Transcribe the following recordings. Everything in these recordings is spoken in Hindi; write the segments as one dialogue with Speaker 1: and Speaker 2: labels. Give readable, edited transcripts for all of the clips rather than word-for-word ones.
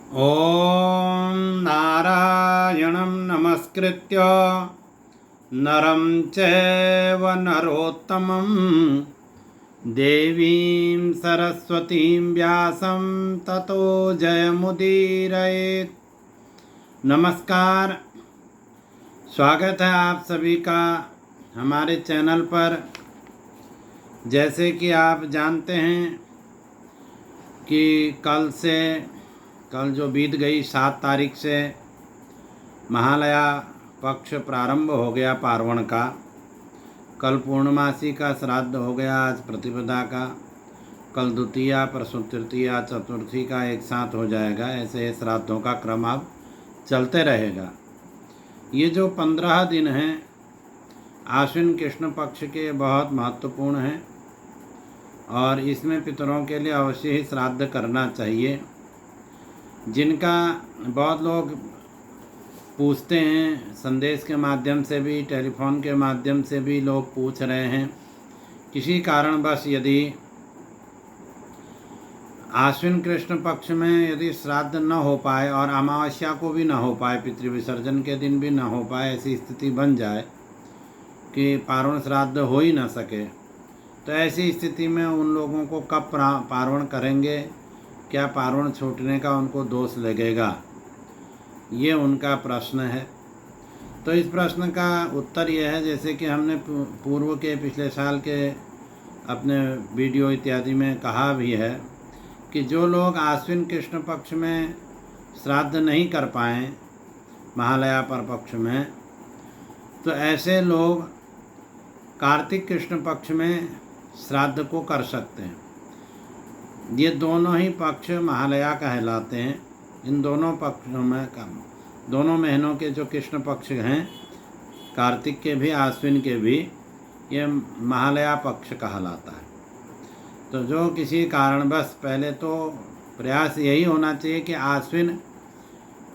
Speaker 1: ॐ नारायणं नमस्कृत्य नरं चैव नरोत्तमं देवीं सरस्वतीं व्यासं ततो जयमुदीरयेत्। नमस्कार, स्वागत है आप सभी का हमारे चैनल पर। जैसे कि आप जानते हैं कि कल जो बीत गई 7 तारीख से महालया पक्ष प्रारंभ हो गया पार्वण का। कल पूर्णमासी का श्राद्ध हो गया, आज प्रतिपदा का, कल द्वितीया, परसों तृतीया, चतुर्थी का एक साथ हो जाएगा। ऐसे श्राद्धों का क्रम अब चलते रहेगा। ये जो 15 दिन हैं आश्विन कृष्ण पक्ष के बहुत महत्वपूर्ण हैं और इसमें पितरों के लिए अवश्य ही श्राद्ध करना चाहिए। जिनका बहुत लोग पूछते हैं, संदेश के माध्यम से भी, टेलीफोन के माध्यम से भी लोग पूछ रहे हैं। किसी कारणवश यदि आश्विन कृष्ण पक्ष में यदि श्राद्ध न हो पाए और अमावस्या को भी न हो पाए, पितृविसर्जन के दिन भी न हो पाए, ऐसी स्थिति बन जाए कि पार्वण श्राद्ध हो ही न सके, तो ऐसी स्थिति में उन लोगों को कब पार्वण करेंगे, क्या पार्वण छूटने का उनको दोष लगेगा, ये उनका प्रश्न है। तो इस प्रश्न का उत्तर यह है, जैसे कि हमने पूर्व के पिछले साल के अपने वीडियो इत्यादि में कहा भी है कि जो लोग आश्विन कृष्ण पक्ष में श्राद्ध नहीं कर पाएँ महालया पर पक्ष में, तो ऐसे लोग कार्तिक कृष्ण पक्ष में श्राद्ध को कर सकते हैं। ये दोनों ही पक्ष महालया कहलाते हैं। इन दोनों पक्षों में दोनों महीनों के जो कृष्ण पक्ष हैं, कार्तिक के भी आश्विन के भी, ये महालया पक्ष कहलाता है। तो जो किसी कारणवश, पहले तो प्रयास यही होना चाहिए कि आश्विन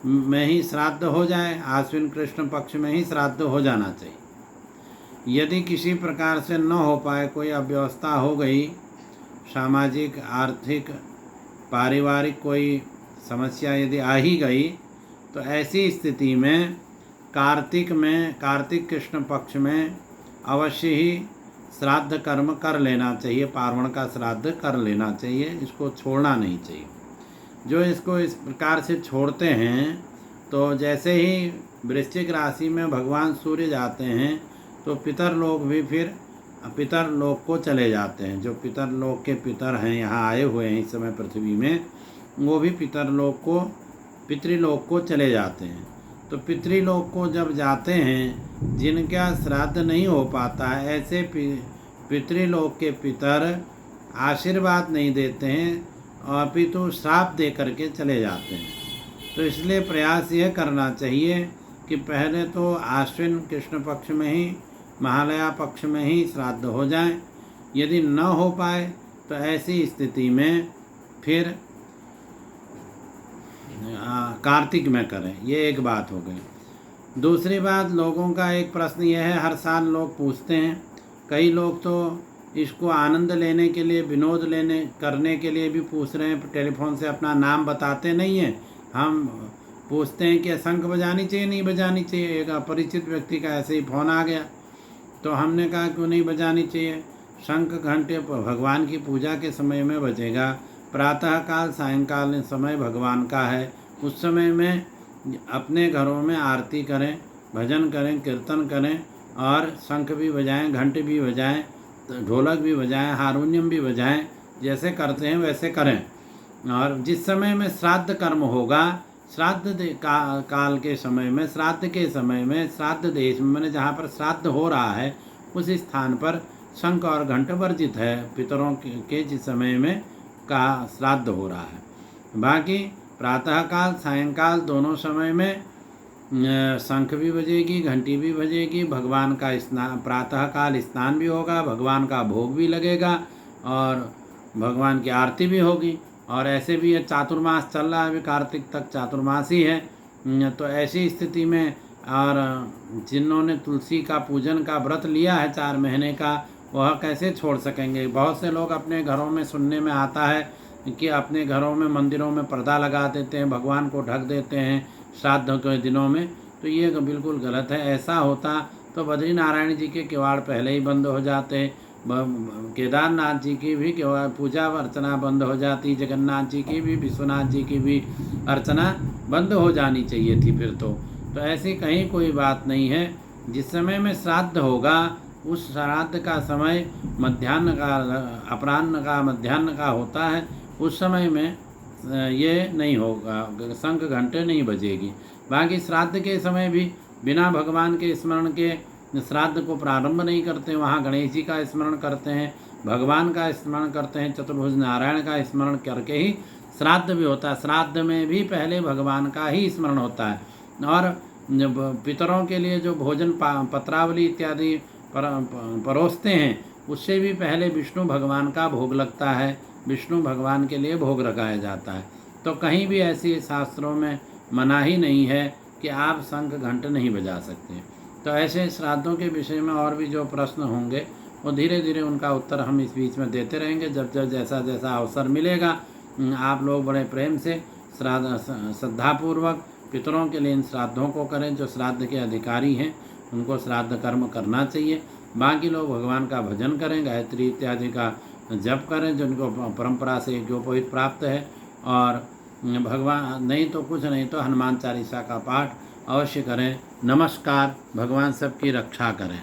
Speaker 1: में ही श्राद्ध हो जाए, आश्विन कृष्ण पक्ष में ही श्राद्ध हो जाना चाहिए। यदि किसी प्रकार से न हो पाए, कोई अव्यवस्था हो गई, सामाजिक, आर्थिक, पारिवारिक कोई समस्या यदि आ ही गई, तो ऐसी स्थिति में कार्तिक कृष्ण पक्ष में अवश्य ही श्राद्ध कर्म कर लेना चाहिए, पार्वण का श्राद्ध कर लेना चाहिए, इसको छोड़ना नहीं चाहिए। जो इसको इस प्रकार से छोड़ते हैं, तो जैसे ही वृश्चिक राशि में भगवान सूर्य जाते हैं तो पितर लोग भी फिर पितर लोक को चले जाते हैं। जो पितर लोक के पितर हैं, यहाँ आए हुए हैं इस समय पृथ्वी में, वो भी पितृलोक को चले जाते हैं। तो पितृलोक को जब जाते हैं, जिनका श्राद्ध नहीं हो पाता है, ऐसे पितृलोक के पितर आशीर्वाद नहीं देते हैं और अपितु श्राप दे करके चले जाते हैं। तो इसलिए प्रयास यह करना चाहिए कि पहले तो आश्विन कृष्ण पक्ष में ही, महालया पक्ष में ही श्राद्ध हो जाए। यदि न हो पाए तो ऐसी स्थिति में फिर कार्तिक में करें। ये एक बात हो गई। दूसरी बात, लोगों का एक प्रश्न यह है, हर साल लोग पूछते हैं, कई लोग तो इसको आनंद लेने के लिए, विनोद करने के लिए भी पूछ रहे हैं, टेलीफोन से अपना नाम बताते नहीं हैं। हम पूछते हैं कि शंख बजानी चाहिए, नहीं बजानी चाहिए। एक अपरिचित व्यक्ति का ऐसे ही फ़ोन आ गया, तो हमने कहा क्यों नहीं बजानी चाहिए। शंख घंटे भगवान की पूजा के समय में बजेगा। प्रातःकाल, सायंकाल समय भगवान का है। उस समय में अपने घरों में आरती करें, भजन करें, कीर्तन करें और शंख भी बजाएं, घंटे भी बजाएं, ढोलक भी बजाएं, हारमोनियम भी बजाएं। जैसे करते हैं वैसे करें। और जिस समय में श्राद्ध कर्म होगा, श्राद्ध काल के समय में, श्राद्ध के समय में, श्राद्ध देश में, मैंने जहाँ पर श्राद्ध हो रहा है उस स्थान पर शंख और घंट वर्जित है, पितरों के जिस समय में का श्राद्ध हो रहा है। बाकी प्रातःकाल, सायंकाल दोनों समय में शंख भी बजेगी, घंटी भी बजेगी, भगवान का स्नान, प्रातःकाल स्नान भी होगा, भगवान का भोग भी लगेगा और भगवान की आरती भी होगी। और ऐसे भी ये चातुर्मास चल रहा है, अभी कार्तिक तक चातुर्मास ही है। तो ऐसी स्थिति में, और जिन्होंने तुलसी का पूजन का व्रत लिया है 4 महीने का, वह कैसे छोड़ सकेंगे। बहुत से लोग अपने घरों में सुनने में आता है कि अपने घरों में मंदिरों में पर्दा लगा देते हैं, भगवान को ढक देते हैं श्राद्ध के दिनों में, तो ये बिल्कुल गलत है। ऐसा होता तो बद्रीनारायण जी के किवाड़ पहले ही बंद हो जाते, केदारनाथ जी की भी पूजा अर्चना बंद हो जाती, जगन्नाथ जी की भी, विश्वनाथ जी की भी अर्चना बंद हो जानी चाहिए थी फिर तो ऐसी कहीं कोई बात नहीं है। जिस समय में श्राद्ध होगा उस श्राद्ध का समय मध्याह्न का, अपराह्न का, मध्याह्न का होता है, उस समय में ये नहीं होगा, शंख घंटे नहीं बजेगी। बाकी श्राद्ध के समय भी बिना भगवान के स्मरण के श्राद्ध को प्रारंभ नहीं करते, वहाँ गणेश जी का स्मरण करते हैं, भगवान का स्मरण करते हैं, चतुर्भुज नारायण का स्मरण करके ही श्राद्ध भी होता है। श्राद्ध में भी पहले भगवान का ही स्मरण होता है। और पितरों के लिए जो भोजन पत्रावली इत्यादि परोसते हैं, उससे भी पहले विष्णु भगवान का भोग लगता है, विष्णु भगवान के लिए भोग लगाया जाता है। तो कहीं भी ऐसी शास्त्रों में मनाही नहीं है कि आप शंख घंट नहीं बजा सकते। तो ऐसे श्राद्धों के विषय में और भी जो प्रश्न होंगे वो धीरे धीरे उनका उत्तर हम इस बीच में देते रहेंगे। जब जब जैसा जैसा अवसर मिलेगा आप लोग बड़े प्रेम से श्रद्धापूर्वक पितरों के लिए इन श्राद्धों को करें। जो श्राद्ध के अधिकारी हैं उनको श्राद्ध कर्म करना चाहिए। बाकी लोग भगवान का भजन करें, गायत्री इत्यादि का जप करें जिनको परंपरा से यज्ञोपवीत प्राप्त है। और भगवान नहीं तो कुछ नहीं तो हनुमान चालीसा का पाठ अवश्य करें। नमस्कार। भगवान सबकी रक्षा करें।